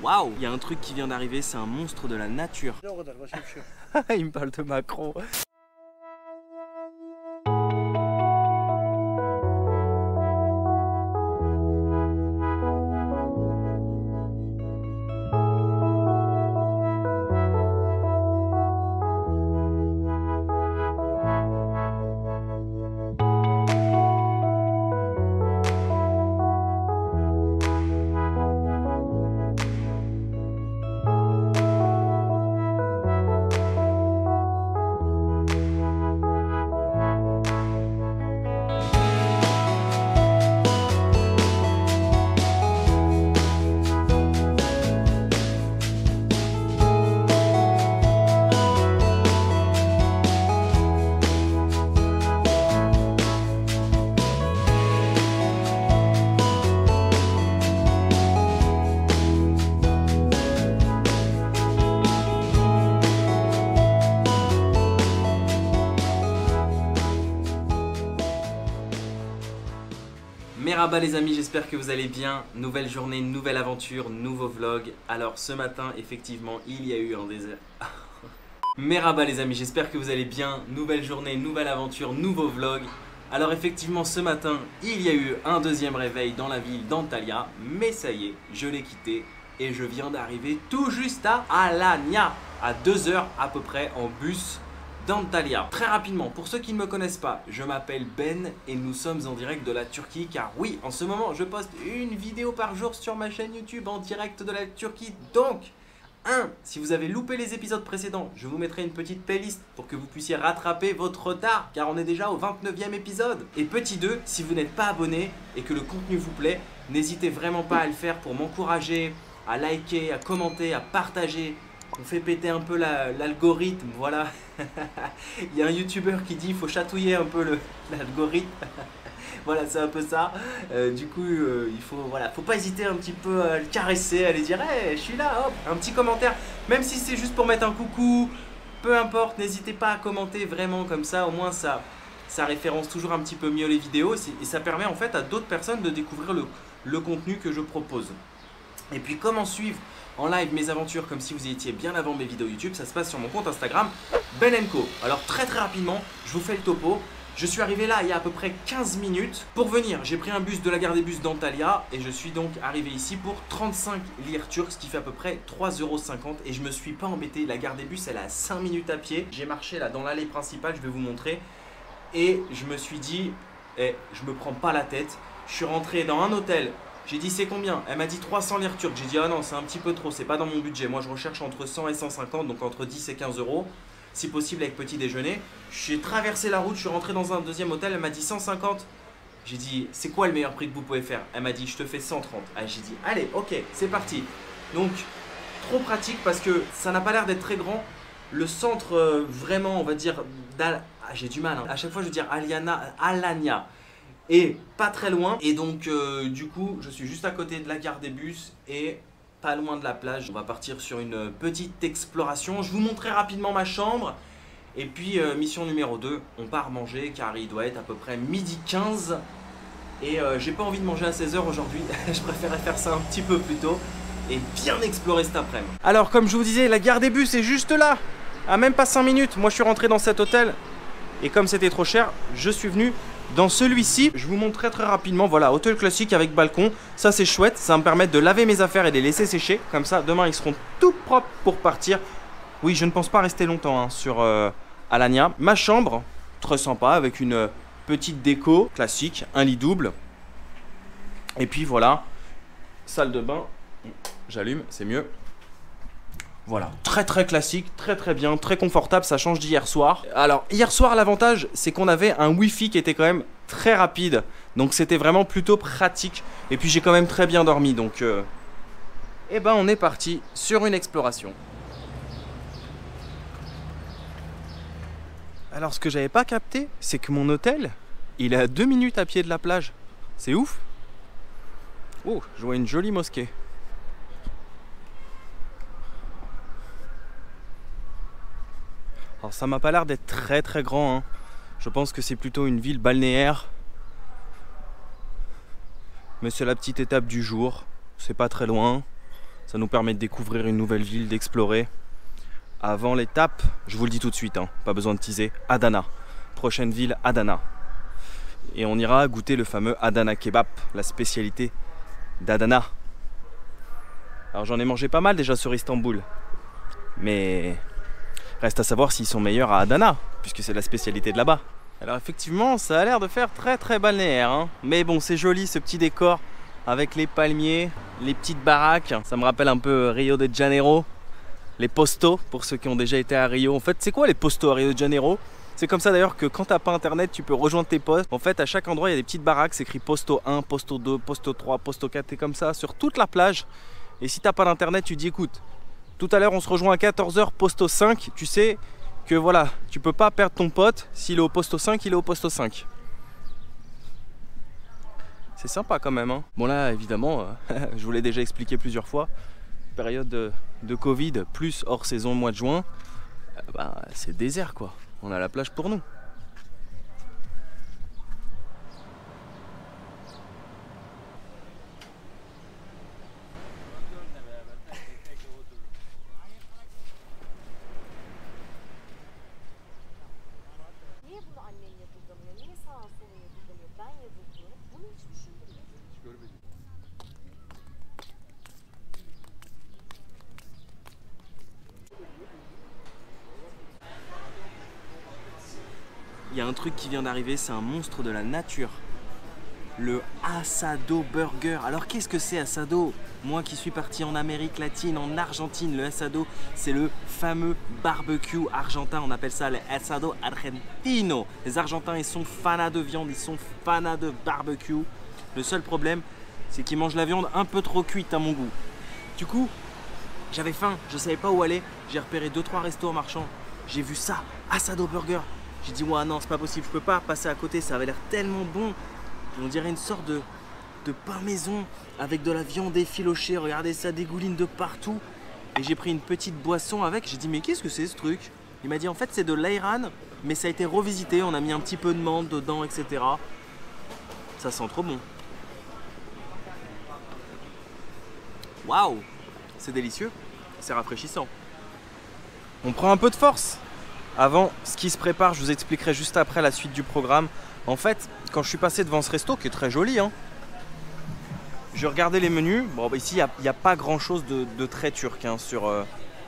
Waouh, il y a un truc qui vient d'arriver, c'est un monstre de la nature. Il me parle de Macron. Merhaba les amis, j'espère que vous allez bien. Nouvelle journée, nouvelle aventure, nouveau vlog. Alors ce matin, effectivement, il y a eu un désert. Merhaba les amis, j'espère que vous allez bien. Nouvelle journée, nouvelle aventure, nouveau vlog. Alors effectivement, ce matin, il y a eu un deuxième réveil dans la ville d'Antalya. Mais ça y est, je l'ai quitté et je viens d'arriver tout juste à Alanya, à 2 heures à peu près en bus d'Antalya. Très rapidement, pour ceux qui ne me connaissent pas, je m'appelle Ben et nous sommes en direct de la Turquie car oui, en ce moment, je poste une vidéo par jour sur ma chaîne YouTube en direct de la Turquie. Donc, si vous avez loupé les épisodes précédents, je vous mettrai une petite playlist pour que vous puissiez rattraper votre retard car on est déjà au 29e épisode. Et petit 2, si vous n'êtes pas abonné et que le contenu vous plaît, n'hésitez vraiment pas à le faire pour m'encourager, à liker, à commenter, à partager. On fait péter un peu l'algorithme, voilà. Il y a un youtubeur qui dit qu'il faut chatouiller un peu l'algorithme. Voilà, c'est un peu ça. Du coup, il faut pas hésiter un petit peu à le caresser, à lui dire hey, je suis là, hop, un petit commentaire. Même si c'est juste pour mettre un coucou, peu importe, n'hésitez pas à commenter vraiment comme ça. Au moins, ça référence toujours un petit peu mieux les vidéos et ça permet en fait à d'autres personnes de découvrir le contenu que je propose. Et puis, comment suivre en live mes aventures comme si vous y étiez bien avant mes vidéos YouTube, ça se passe sur mon compte Instagram Ben & Co. Alors très rapidement, je vous fais le topo. Je suis arrivé là il y a à peu près 15 minutes. Pour venir, j'ai pris un bus de la gare des bus d'Antalya et je suis donc arrivé ici pour 35 lire turcs, ce qui fait à peu près 3,50 € et je me suis pas embêté. La gare des bus, elle est à 5 minutes à pied. J'ai marché là dans l'allée principale, je vais vous montrer. Et je me suis dit, je me prends pas la tête. Je suis rentré dans un hôtel. J'ai dit c'est combien? Elle m'a dit 300 lire turcs. J'ai dit ah non, c'est un petit peu trop, c'est pas dans mon budget. Moi je recherche entre 100 et 150, donc entre 10 et 15 €. Si possible avec petit déjeuner. J'ai traversé la route, je suis rentré dans un deuxième hôtel, elle m'a dit 150. J'ai dit c'est quoi le meilleur prix que vous pouvez faire? Elle m'a dit je te fais 130. Ah, j'ai dit allez, ok, c'est parti. Donc trop pratique parce que ça n'a pas l'air d'être très grand. Le centre vraiment, on va dire, j'ai du mal, hein. À chaque fois je veux dire Alanya. Et pas très loin, et donc du coup je suis juste à côté de la gare des bus et pas loin de la plage. On va partir sur une petite exploration. Je vous montrerai rapidement ma chambre. Et puis mission numéro 2, on part manger car il doit être à peu près 12h15. Et j'ai pas envie de manger à 16 h aujourd'hui. Je préférais faire ça un petit peu plus tôt et bien explorer cet après-midi. Alors comme je vous disais, la gare des bus est juste là, à même pas 5 minutes. Moi je suis rentré dans cet hôtel et comme c'était trop cher, je suis venu dans celui-ci. Je vous montre très rapidement, voilà, hôtel classique avec balcon, ça c'est chouette, ça va me permettre de laver mes affaires et de les laisser sécher, comme ça demain ils seront tout propres pour partir. Oui, je ne pense pas rester longtemps hein, sur Alanya. Ma chambre, très sympa, avec une petite déco classique, un lit double. Et puis voilà, salle de bain, j'allume, c'est mieux. Voilà, très classique, très bien, très confortable, ça change d'hier soir. Alors hier soir l'avantage c'est qu'on avait un wifi qui était quand même très rapide. Donc c'était vraiment plutôt pratique. Et puis j'ai quand même très bien dormi donc eh ben on est parti sur une exploration. Alors ce que j'avais pas capté c'est que mon hôtel il est à 2 minutes à pied de la plage. C'est ouf. Oh, je vois une jolie mosquée. Alors ça m'a pas l'air d'être très grand hein. Je pense que c'est plutôt une ville balnéaire. Mais c'est la petite étape du jour. C'est pas très loin. Ça nous permet de découvrir une nouvelle ville, d'explorer. Avant l'étape, je vous le dis tout de suite, hein, pas besoin de teaser, Adana. Prochaine ville, Adana. Et on ira goûter le fameux Adana Kebab, la spécialité d'Adana. Alors j'en ai mangé pas mal déjà sur Istanbul. Mais reste à savoir s'ils sont meilleurs à Adana, puisque c'est la spécialité de là-bas. Alors effectivement, ça a l'air de faire très balnéaire, hein. Mais bon, c'est joli ce petit décor avec les palmiers, les petites baraques. Ça me rappelle un peu Rio de Janeiro. Les postos, pour ceux qui ont déjà été à Rio. En fait, c'est quoi les postos à Rio de Janeiro? C'est comme ça d'ailleurs que quand t'as pas internet, tu peux rejoindre tes postes. En fait, à chaque endroit, il y a des petites baraques. C'est écrit posto 1, posto 2, posto 3, posto 4. T'es comme ça sur toute la plage. Et si t'as pas d'internet, tu dis écoute, tout à l'heure on se rejoint à 14 h, posto 5. Tu sais que voilà, tu peux pas perdre ton pote. S'il est au posto 5, il est au posto 5. C'est sympa quand même, hein. Bon là, évidemment, je vous l'ai déjà expliqué plusieurs fois. Période de Covid, plus hors saison mois de juin, c'est désert quoi. On a la plage pour nous. Il y a un truc qui vient d'arriver, c'est un monstre de la nature. Le asado burger. Alors qu'est-ce que c'est asado? Moi qui suis parti en Amérique latine, en Argentine, le asado, c'est le fameux barbecue argentin. On appelle ça le asado argentino. Les Argentins, ils sont fanas de viande, ils sont fanas de barbecue. Le seul problème, c'est qu'ils mangent la viande un peu trop cuite à mon goût. Du coup, j'avais faim, je savais pas où aller. J'ai repéré 2-3 restos en marchant. J'ai vu ça, asado burger. J'ai dit ouais non, c'est pas possible, je peux pas passer à côté, ça avait l'air tellement bon. On dirait une sorte de pain maison avec de la viande effilochée. Regardez, ça dégouline de partout. Et j'ai pris une petite boisson avec. J'ai dit mais qu'est-ce que c'est ce truc? Il m'a dit en fait c'est de l'ayran, mais ça a été revisité. On a mis un petit peu de menthe dedans, etc. Ça sent trop bon. Waouh, c'est délicieux, c'est rafraîchissant. On prend un peu de force. Avant, ce qui se prépare, je vous expliquerai juste après la suite du programme. En fait, quand je suis passé devant ce resto, qui est très joli, hein, je regardais les menus. Bon, bah, ici, il n'y a pas grand-chose de très turc hein, sur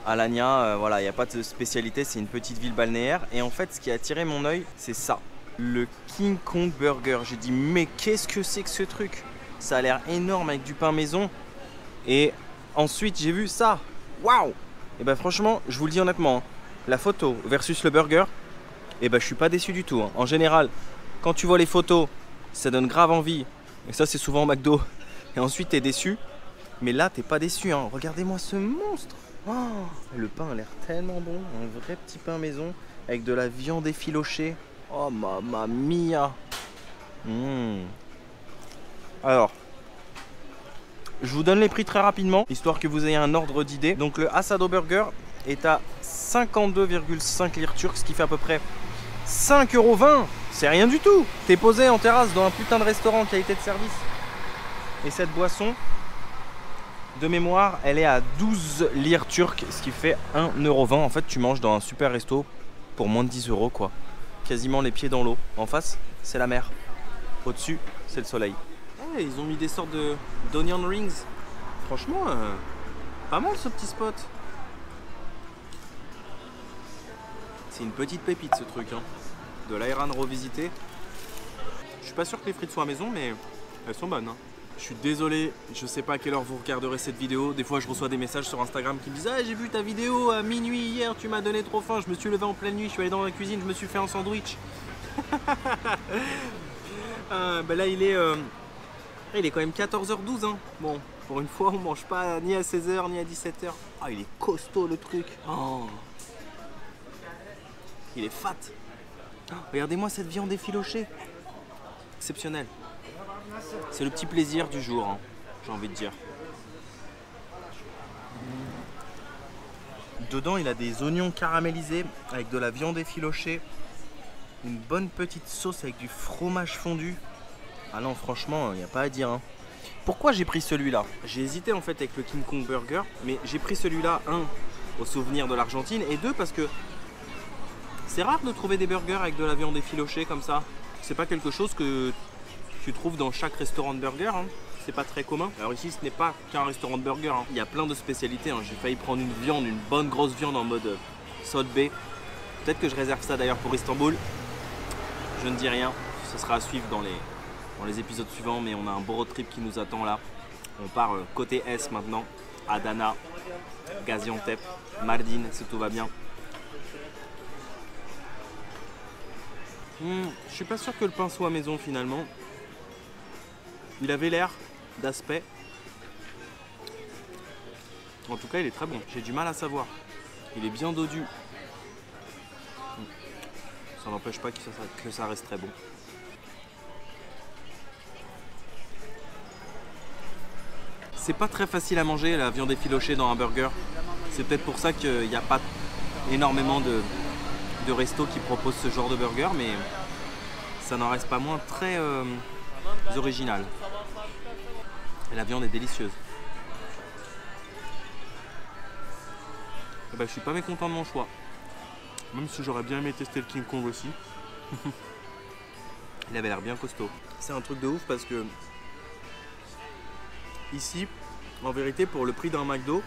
Alanya. Voilà, il n'y a pas de spécialité, c'est une petite ville balnéaire. Et en fait, ce qui a attiré mon œil, c'est ça. Le King Kong Burger. J'ai dit, mais qu'est-ce que c'est que ce truc? Ça a l'air énorme avec du pain maison. Et ensuite, j'ai vu ça. Waouh! Et ben franchement, je vous le dis honnêtement, hein, la photo versus le burger, et ben je suis pas déçu du tout. Hein. En général, quand tu vois les photos, ça donne grave envie. Et ça, c'est souvent au McDo. Et ensuite, tu es déçu. Mais là, t'es pas déçu. Hein. Regardez-moi ce monstre. Oh, le pain a l'air tellement bon. Un vrai petit pain maison avec de la viande effilochée. Oh, mamma mia. Alors, je vous donne les prix très rapidement, histoire que vous ayez un ordre d'idée. Donc, le asado burger est à 52,5 lire turcs, ce qui fait à peu près 5,20 €. C'est rien du tout. T'es posé en terrasse dans un putain de restaurant qualité de service. Et cette boisson, de mémoire, elle est à 12 lire turcs, ce qui fait 1,20 €. En fait, tu manges dans un super resto pour moins de 10 € quoi. Quasiment les pieds dans l'eau. En face, c'est la mer. Au-dessus, c'est le soleil. Ouais, ils ont mis des sortes d'onion rings. Franchement, pas mal ce petit spot. C'est une petite pépite ce truc, hein. De l'ayran revisité. Je suis pas sûr que les frites soient à maison, mais elles sont bonnes. Hein. Je suis désolé, je sais pas à quelle heure vous regarderez cette vidéo. Des fois, je reçois des messages sur Instagram qui me disent « Ah, j'ai vu ta vidéo à minuit hier, tu m'as donné trop faim. Je me suis levé en pleine nuit, je suis allé dans la cuisine, je me suis fait un sandwich. » Là, il est quand même 14 h 12. Hein. Bon, pour une fois, on mange pas ni à 16 h ni à 17 h. Ah, il est costaud le truc. Oh. Il est fat. Oh, regardez-moi cette viande effilochée. Exceptionnel. C'est le petit plaisir du jour, hein, j'ai envie de dire. Dedans, il a des oignons caramélisés avec de la viande effilochée. Une bonne petite sauce avec du fromage fondu. Ah non, franchement, il n'y a pas à dire. Hein. Pourquoi j'ai pris celui-là? J'ai hésité en fait avec le King Kong Burger, mais j'ai pris celui-là, un, au souvenir de l'Argentine, et deux, parce que c'est rare de trouver des burgers avec de la viande effilochée comme ça. C'est pas quelque chose que tu trouves dans chaque restaurant de burger, hein. C'est pas très commun. Alors ici, ce n'est pas qu'un restaurant de burger, hein. Il y a plein de spécialités, hein. J'ai failli prendre une viande, une bonne grosse viande en mode Salt Bae. Peut-être que je réserve ça d'ailleurs pour Istanbul. Je ne dis rien, ce sera à suivre dans les épisodes suivants, mais on a un beau road trip qui nous attend là. On part côté Est maintenant, Adana, Gaziantep, Mardin, si tout va bien. Je suis pas sûr que le pain soit maison finalement. Il avait l'air d'aspect. En tout cas, il est très bon. J'ai du mal à savoir. Il est bien dodu. Ça n'empêche pas que ça reste très bon. C'est pas très facile à manger la viande effilochée dans un burger. C'est peut-être pour ça qu'il n'y a pas énormément de restos qui proposent ce genre de burger, mais ça n'en reste pas moins très original. Et la viande est délicieuse. Et ben, je suis pas mécontent de mon choix. Même si j'aurais bien aimé tester le King Kong aussi. Il avait l'air bien costaud. C'est un truc de ouf parce que ici, en vérité, pour le prix d'un McDo,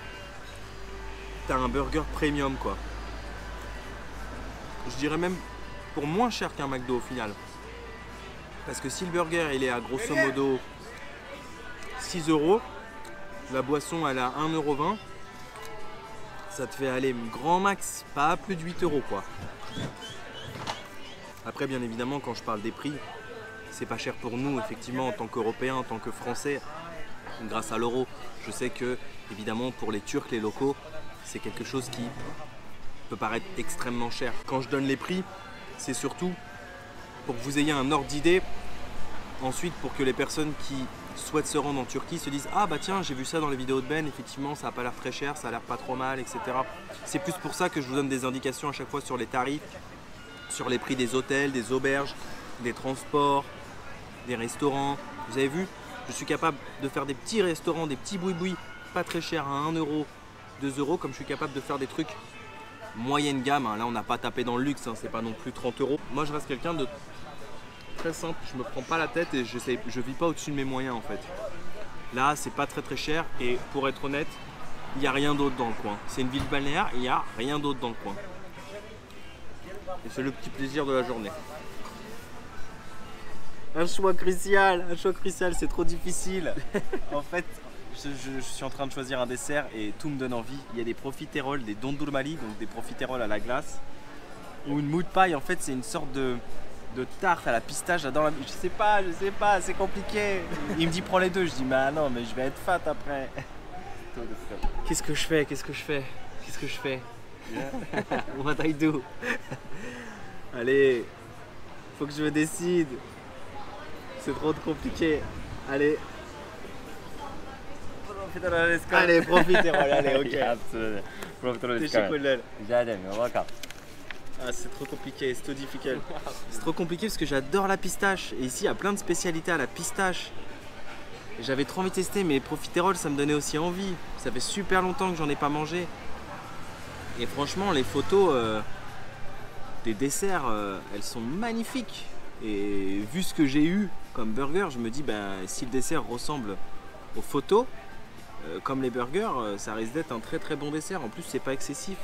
t'as un burger premium quoi. Je dirais même pour moins cher qu'un McDo au final. Parce que si le burger il est à grosso modo 6 €, la boisson elle a 1,20 €, ça te fait aller grand max, pas plus de 8 € quoi. Après bien évidemment quand je parle des prix, c'est pas cher pour nous effectivement en tant qu'Européens, en tant que Français, grâce à l'euro. Je sais que évidemment pour les Turcs, les locaux, c'est quelque chose qui peut paraître extrêmement cher. Quand je donne les prix, c'est surtout pour que vous ayez un ordre d'idée. Ensuite, pour que les personnes qui souhaitent se rendre en Turquie se disent « Ah bah tiens, j'ai vu ça dans les vidéos de Ben, effectivement ça n'a pas l'air très cher, ça a l'air pas trop mal, etc. » C'est plus pour ça que je vous donne des indications à chaque fois sur les tarifs, sur les prix des hôtels, des auberges, des transports, des restaurants. Vous avez vu, je suis capable de faire des petits restaurants, des petits boui-boui, pas très chers à 1 €, 2 €, comme je suis capable de faire des trucs moyenne gamme, hein. Là on n'a pas tapé dans le luxe, hein. C'est pas non plus 30 €. Moi je reste quelqu'un de très simple, je me prends pas la tête et je vis pas au-dessus de mes moyens en fait. Là c'est pas très cher et pour être honnête, il n'y a rien d'autre dans le coin. C'est une ville balnéaire, il n'y a rien d'autre dans le coin. Et c'est le petit plaisir de la journée. Un choix crucial, c'est trop difficile. En fait, je suis en train de choisir un dessert et tout me donne envie. Il y a des profiteroles, des dondurmali, donc des profiteroles à la glace, ou une mood pie. En fait, c'est une sorte de tarte à la pistache. J'adore la... Je sais pas, c'est compliqué. Il me dit prends les deux. Je dis mais non, mais je vais être fat après. Qu'est-ce que je fais? What I do? Allez, faut que je me décide. C'est trop compliqué. Allez. Allez, profiterole, allez, ok. Ah, c'est trop compliqué, c'est trop difficile. C'est trop compliqué parce que j'adore la pistache. Et ici, il y a plein de spécialités à la pistache. J'avais trop envie de tester, mais profiterole, ça me donnait aussi envie. Ça fait super longtemps que j'en ai pas mangé. Et franchement, les photos des desserts, elles sont magnifiques. Et vu ce que j'ai eu comme burger, je me dis, ben, si le dessert ressemble aux photos, comme les burgers, ça risque d'être un très bon dessert. En plus, c'est pas excessif.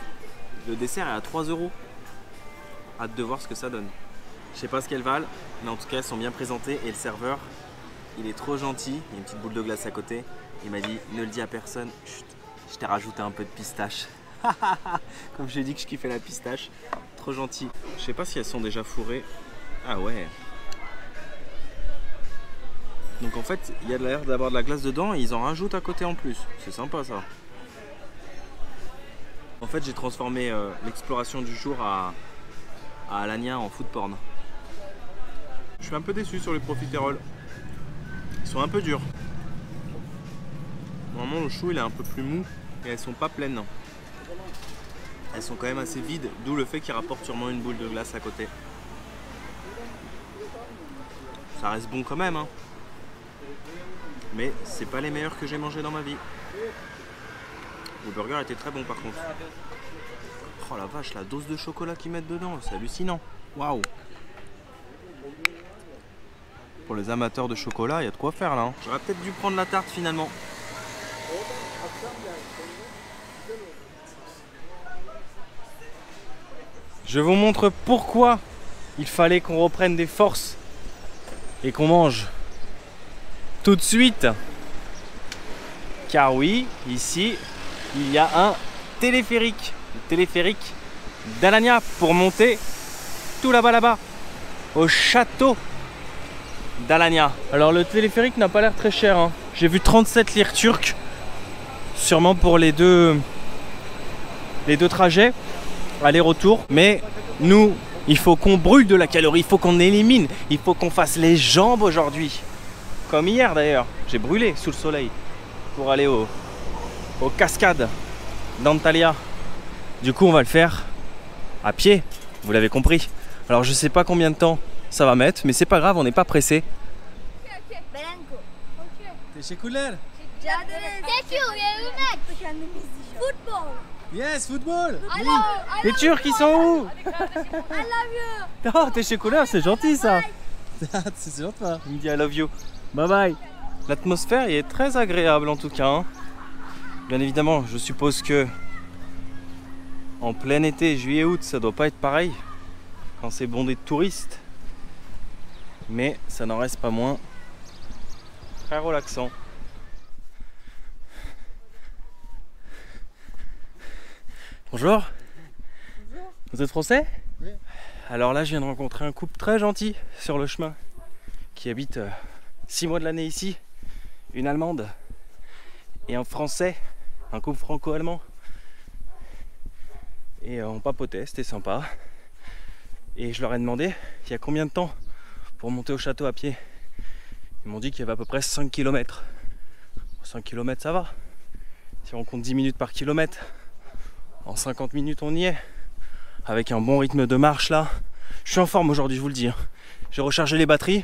Le dessert est à 3 €. Hâte de voir ce que ça donne. Je sais pas ce qu'elles valent, mais en tout cas, elles sont bien présentées. Et le serveur, il est trop gentil. Il y a une petite boule de glace à côté. Il m'a dit, ne le dis à personne. Chut, je t'ai rajouté un peu de pistache. Comme j'ai dit que je kiffais la pistache. Trop gentil. Je sais pas si elles sont déjà fourrées. Ah ouais. Donc en fait, il y a l'air d'avoir de la glace dedans et ils en rajoutent à côté en plus. C'est sympa ça. En fait, j'ai transformé l'exploration du jour à Alanya en food porn. Je suis un peu déçu sur les profiteroles. Ils sont un peu durs. Normalement, le chou il est un peu plus mou et elles sont pas pleines. Elles sont quand même assez vides, d'où le fait qu'ils rapportent sûrement une boule de glace à côté. Ça reste bon quand même, hein. mais c'est pas les meilleurs que j'ai mangés dans ma vie. Le burger était très bon par contre. Oh la vache, la dose de chocolat qu'ils mettent dedans, c'est hallucinant. Waouh! Pour les amateurs de chocolat, il y a de quoi faire là. Hein. J'aurais peut-être dû prendre la tarte finalement. Je vous montre pourquoi il fallait qu'on reprenne des forces et qu'on mange tout de suite. Car oui, ici, il y a un téléphérique. Le téléphérique d'Alanya pour monter tout là-bas, au château d'Alanya. Alors le téléphérique n'a pas l'air très cher. Hein. J'ai vu 37 lire turques, sûrement pour les deux trajets, aller-retour. Mais nous, il faut qu'on brûle de la calorie, il faut qu'on élimine, il faut qu'on fasse les jambes aujourd'hui. Comme hier d'ailleurs, j'ai brûlé sous le soleil pour aller aux cascades d'Antalya. Du coup, on va le faire à pied, vous l'avez compris. Alors je sais pas combien de temps ça va mettre, mais c'est pas grave, on n'est pas pressé. Teşekkürler. Football. Yes, football. Les Turcs, ils sont où? I love you. Oh, teşekkürler, c'est gentil ça. C'est gentil. Il me dit I love you. Bye bye. L'atmosphère est très agréable en tout cas. Hein. Bien évidemment, je suppose que en plein été, juillet-août, ça doit pas être pareil quand c'est bondé de touristes. Mais ça n'en reste pas moins très relaxant. Bonjour. Bonjour. Vous êtes français? Oui. Alors là, je viens de rencontrer un couple très gentil sur le chemin qui habite 6 mois de l'année ici. Une Allemande et un Français, un couple franco-allemand. Et on papotait, c'était sympa. Et je leur ai demandé il y a combien de temps pour monter au château à pied. Ils m'ont dit qu'il y avait à peu près 5 km. 5 km ça va. Si on compte 10 minutes par kilomètre, en 50 minutes on y est. Avec un bon rythme de marche là. Je suis en forme aujourd'hui, je vous le dis. J'ai rechargé les batteries.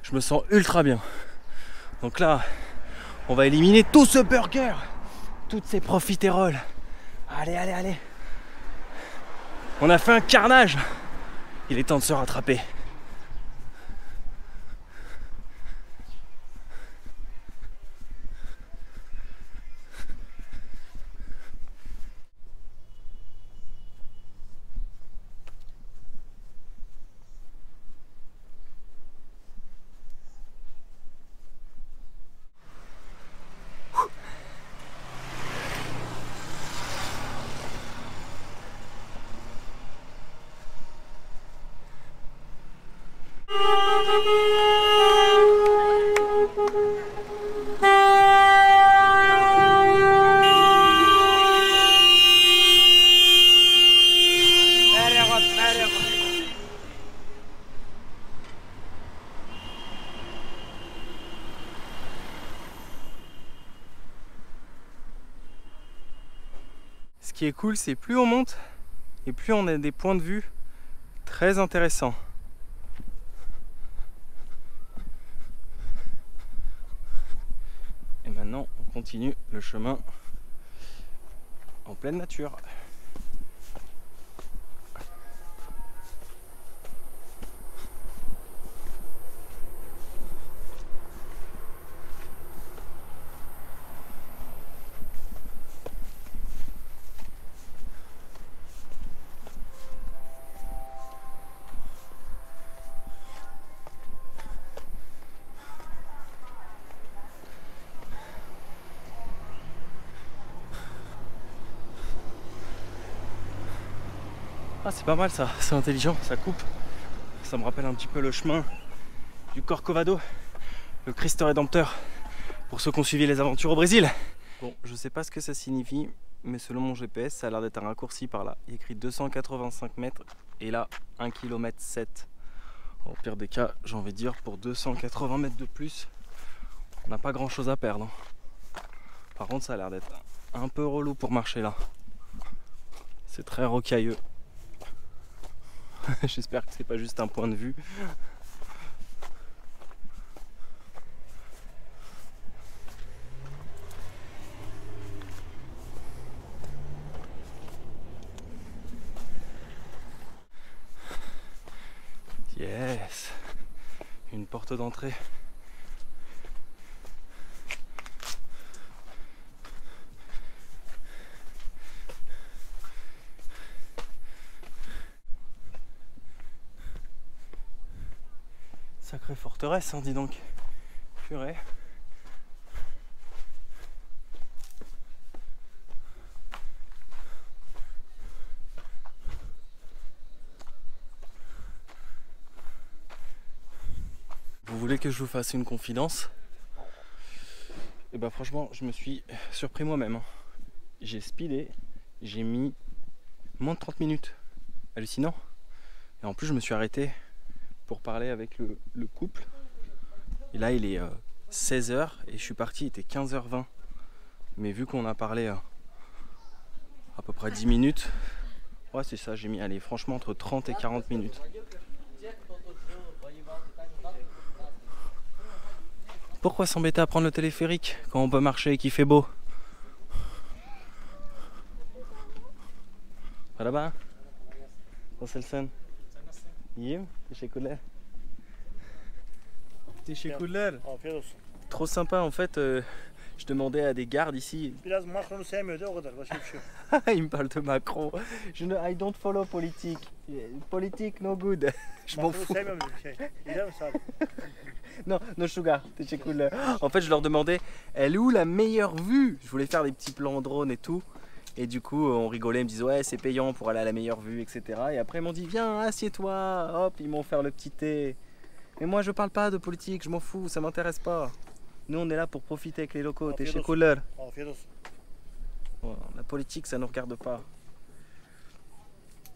Je me sens ultra bien. Donc là, on va éliminer tout ce burger. Toutes ces profiteroles. Allez, allez, allez. On a fait un carnage. Il est temps de se rattraper. Ce qui est cool, c'est plus on monte et plus on a des points de vue très intéressants. Et maintenant, on continue le chemin en pleine nature. Ah, c'est pas mal ça, c'est intelligent, ça coupe. Ça me rappelle un petit peu le chemin du Corcovado, le Christ Rédempteur, pour ceux qui ont suivi les aventures au Brésil. Bon, je sais pas ce que ça signifie, mais selon mon GPS, ça a l'air d'être un raccourci par là. Il y a écrit 285 mètres et là, 1,7 km. Au pire des cas, j'ai envie de dire, pour 280 mètres de plus, on n'a pas grand chose à perdre. Par contre, ça a l'air d'être un peu relou pour marcher là. C'est très rocailleux. J'espère que c'est pas juste un point de vue. porte d'entrée. Sacrée forteresse, hein, dis donc. Purée. Vous voulez que je vous fasse une confidence? Et bah franchement, je me suis surpris moi-même, hein. J'ai speedé, j'ai mis moins de 30 minutes. Hallucinant. Et en plus, je me suis arrêté pour parler avec le couple. Et là, il est 16h et je suis parti, il était 15h20. Mais vu qu'on a parlé à peu près 10 minutes, ouais, c'est ça, j'ai mis, allez, franchement, entre 30 et 40 minutes. Pourquoi s'embêter à prendre le téléphérique quand on peut marcher et qu'il fait beau? Merhaba. Nasılsın? İyiyim. Teşekkürler. Teşekkürler. Afiyet olsun. Trop sympa en fait. Je demandais à des gardes ici. Biraz Macron'u sevmiyordu o kadar. Başka bir şey yok. Il me parle de Macron. I don't follow politique. Politique no good. Je m'en Macron'u fous. sevmiyorum bir şey. Gider misin abi? Non, no sugar. Teşekkürler. En fait, je leur demandais, elle est où la meilleure vue? Je voulais faire des petits plans drone et tout. Et du coup, on rigolait, ils me disaient ouais, c'est payant pour aller à la meilleure vue, etc. Et après, ils m'ont dit viens, assieds-toi. Hop, ils m'ont offert le petit thé. Mais moi, je parle pas de politique, je m'en fous, ça m'intéresse pas. Nous, on est là pour profiter avec les locaux. T'es chez Cooler. Afiyet olsun. Voilà, la politique, ça nous regarde pas.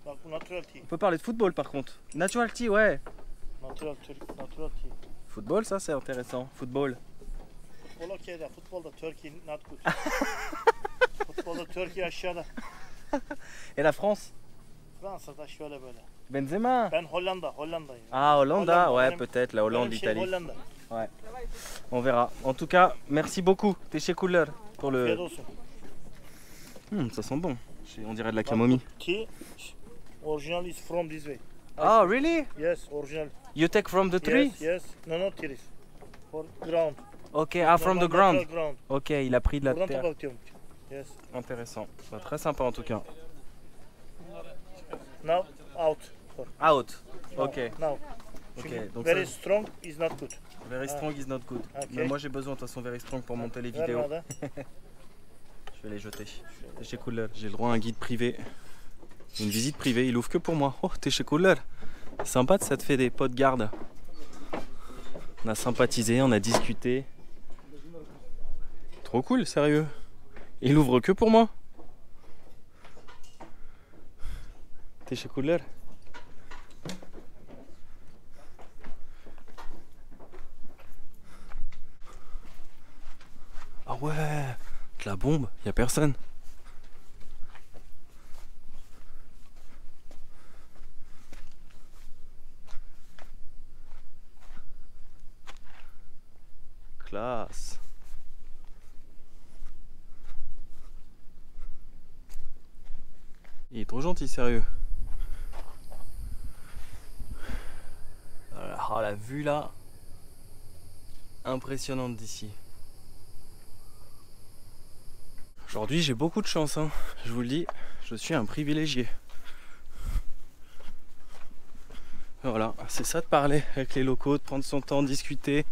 Bak bu natural tea. On peut parler de football par contre. Natural tea, ouais. Natural tea. Football, ça, c'est intéressant. Football. Futbol okey de futbolda Turkey not good. Futbolda Turkey aşağıda. Et la France? Fransa'da şöyle böyle. Benzema. Ben Hollanda'yım. Ah, Hollanda, ouais, benim- peut-être. La Hollande, benim şey l'Italie. Hollanda. Ouais. On verra. En tout cas, merci beaucoup. T'es chez Cooler pour Afiyet le. olsun. Ça sent bon. On dirait de la camomille. Tea original is from this way. Oh, really? Yes, original. You take from the tree? Yes, yes. No, not trees. For ground. Ok, ah, from the Normal ground. natural ground. Ok, il a pris de la Buradan terre. toplatıyorum. Yes. Intéressant. Bah, très sympa en tout cas. Now out. Out. Ok. Now. Ok, Çünkü donc very ça, strong is not good. very strong is not good. Ok. Mais moi j'ai besoin de toute façon very strong pour monter les Ver vidéos. bana da. Je vais les jeter. T'es chez Cooler. J'ai le droit à un guide privé. Une visite privée, il ouvre que pour moi. Oh, t'es chez Cooler. Sympa, ça te fait des potes garde. On a sympathisé, on a discuté. Trop cool, sérieux. Il ouvre que pour moi. T'es chez Cooler. Ah ouais, de la bombe, y a personne. Classe. Il est trop gentil, sérieux. Oh, la vue là, impressionnante d'ici. Aujourd'hui j'ai beaucoup de chance, hein. Je vous le dis, je suis un privilégié. Voilà, c'est ça de parler avec les locaux, de prendre son temps, de discuter.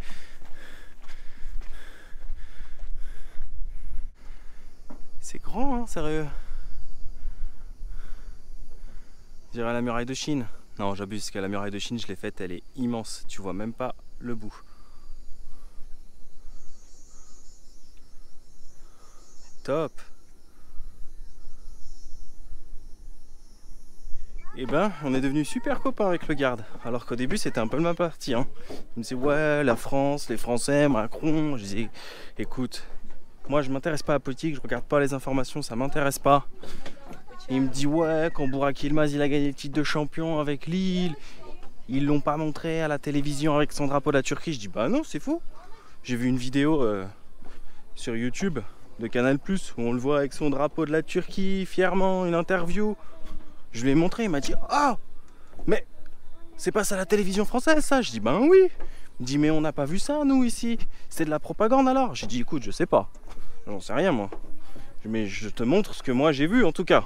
C'est grand, hein, sérieux. Je dirais la muraille de Chine. Non, j'abuse, parce que la muraille de Chine, je l'ai faite, elle est immense. Tu vois même pas le bout. Top. Et ben, on est devenus super copains avec le garde. Alors qu'au début, c'était un peu le même parti, hein. Il me disait, ouais, la France, les Français, Macron. Je disais, écoute, moi, je m'intéresse pas à la politique, je regarde pas les informations, ça m'intéresse pas. Il me dit, ouais, quand Burak Yilmaz, il a gagné le titre de champion avec Lille, ils l'ont pas montré à la télévision avec son drapeau de la Turquie. Je dis, bah non, c'est faux. J'ai vu une vidéo sur YouTube de Canal+, où on le voit avec son drapeau de la Turquie, fièrement, une interview. Je lui ai montré, il m'a dit, ah, mais c'est pas ça la télévision française, ça. Je dis, ben oui, Il dit mais on n'a pas vu ça nous ici. C'est de la propagande alors. J'ai dit écoute je sais pas. J'en sais rien moi. Mais je te montre ce que moi j'ai vu en tout cas.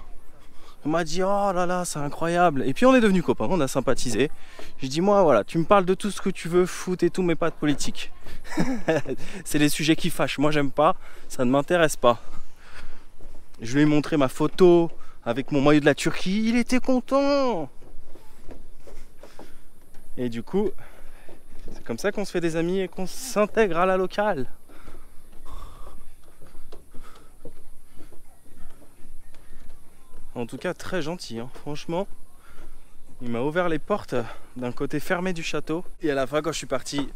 On m'a dit oh là là c'est incroyable. Et puis on est devenus copains, on a sympathisé. J'ai dit moi voilà tu me parles de tout ce que tu veux, foot et tout mais pas de politique. C'est des sujets qui fâchent. Moi j'aime pas, ça ne m'intéresse pas. Je lui ai montré ma photo avec mon maillot de la Turquie. Il était content. Et du coup, c'est comme ça qu'on se fait des amis et qu'on s'intègre à la locale. En tout cas, très gentil, hein. Franchement. Il m'a ouvert les portes d'un côté fermé du château. Et à la fin, quand je suis parti,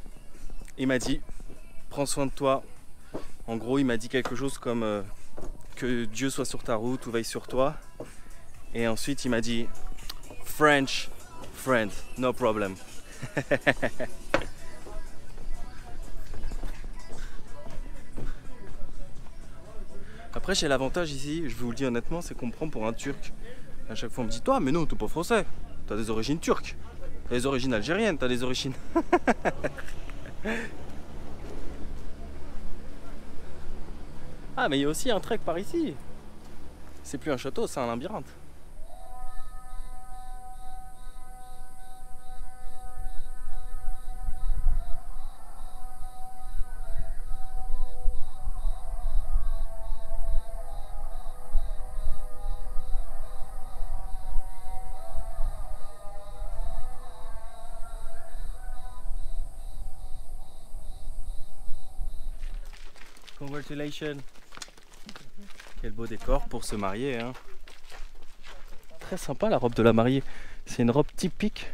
il m'a dit « Prends soin de toi ». En gros, il m'a dit quelque chose comme que Dieu soit sur ta route ou veille sur toi. Et ensuite, il m'a dit « French friend, no problem ». Après j'ai l'avantage ici, je vous le dis honnêtement, c'est qu'on me prend pour un Turc. À chaque fois on me dit toi mais non t'es pas français, t'as des origines turques, t'as des origines algériennes, t'as des origines... Ah mais il y a aussi un trek par ici. C'est plus un château, c'est un labyrinthe. Congratulations. Quel beau décor pour se marier, hein. Très sympa la robe de la mariée. C'est une robe typique.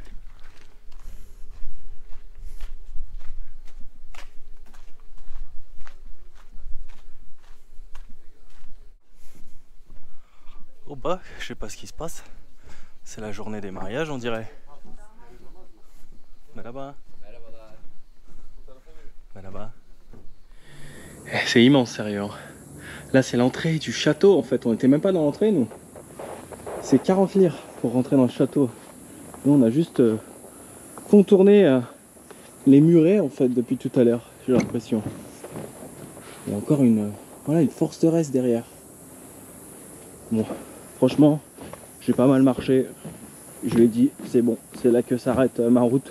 Au bas, je sais pas ce qui se passe. C'est la journée des mariages, on dirait. Là-bas. Là-bas. C'est immense, sérieux. Là, c'est l'entrée du château, en fait. On n'était même pas dans l'entrée, nous. C'est 40 lires pour rentrer dans le château. Nous, on a juste contourné les murets, en fait, depuis tout à l'heure. J'ai l'impression. Il y a encore une forteresse derrière. Bon, franchement, j'ai pas mal marché. Je lui ai dit, c'est bon, c'est là que s'arrête ma route.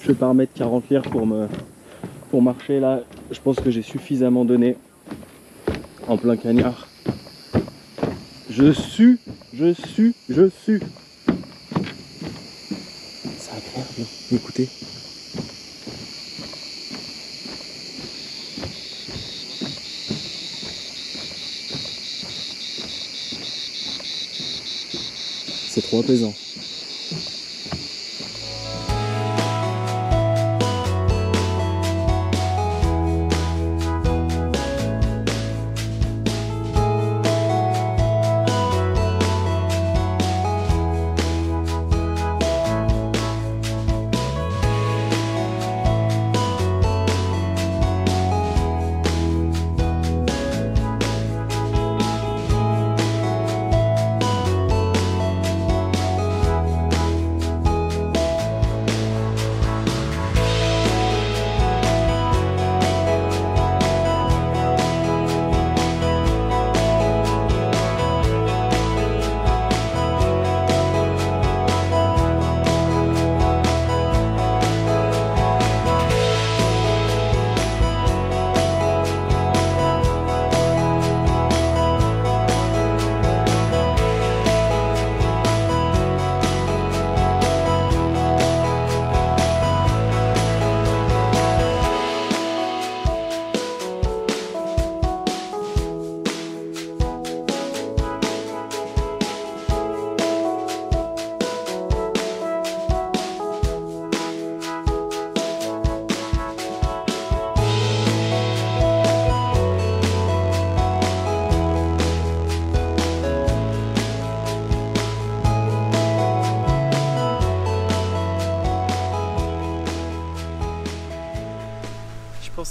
Je vais pas remettre 40 lires pour marcher là. Je pense que j'ai suffisamment donné en plein cagnard. Je sue. C'est agréable, écoutez. C'est trop apaisant.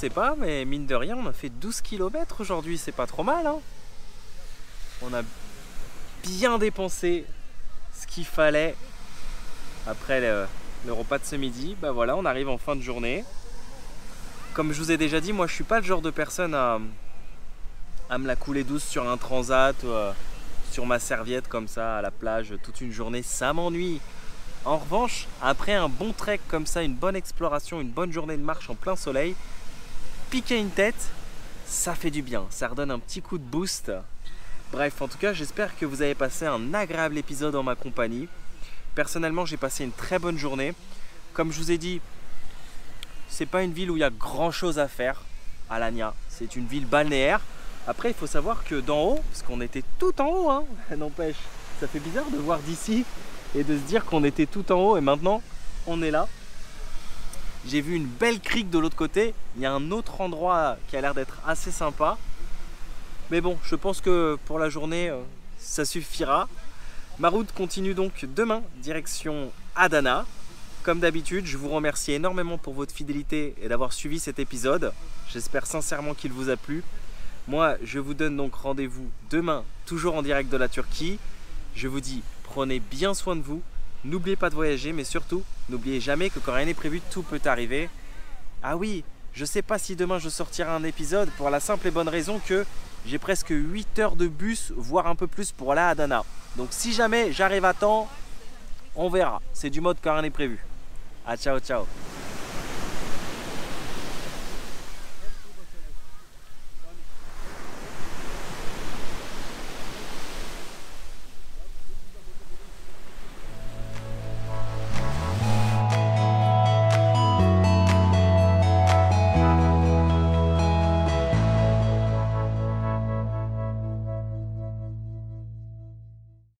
Je sais pas, mais mine de rien, on a fait 12 km aujourd'hui, c'est pas trop mal, hein. On a bien dépensé ce qu'il fallait après le repas de ce midi. Bah voilà, on arrive en fin de journée. Comme je vous ai déjà dit, moi je suis pas le genre de personne à me la couler douce sur un transat, sur ma serviette comme ça à la plage toute une journée, ça m'ennuie. En revanche, après un bon trek comme ça, une bonne exploration, une bonne journée de marche en plein soleil, piquer une tête, ça fait du bien, ça redonne un petit coup de boost. Bref, en tout cas, j'espère que vous avez passé un agréable épisode en ma compagnie. Personnellement, j'ai passé une très bonne journée. Comme je vous ai dit, c'est pas une ville où il y a grand chose à faire, Alanya. C'est une ville balnéaire. Après, il faut savoir que d'en haut, parce qu'on était tout en haut, hein, n'empêche, ça fait bizarre de voir d'ici et de se dire qu'on était tout en haut et maintenant on est là. J'ai vu une belle crique de l'autre côté. Il y a un autre endroit qui a l'air d'être assez sympa. Mais bon, je pense que pour la journée, ça suffira. Ma route continue donc demain, direction Adana. Comme d'habitude, je vous remercie énormément pour votre fidélité et d'avoir suivi cet épisode. J'espère sincèrement qu'il vous a plu. Moi, je vous donne donc rendez-vous demain, toujours en direct de la Turquie. Je vous dis, prenez bien soin de vous. N'oubliez pas de voyager, mais surtout, n'oubliez jamais que quand rien n'est prévu, tout peut arriver. Ah oui, je sais pas si demain je sortirai un épisode pour la simple et bonne raison que j'ai presque 8 heures de bus, voire un peu plus pour aller à Adana. Donc si jamais j'arrive à temps, on verra. C'est du mode quand rien n'est prévu. Ah, ciao, ciao.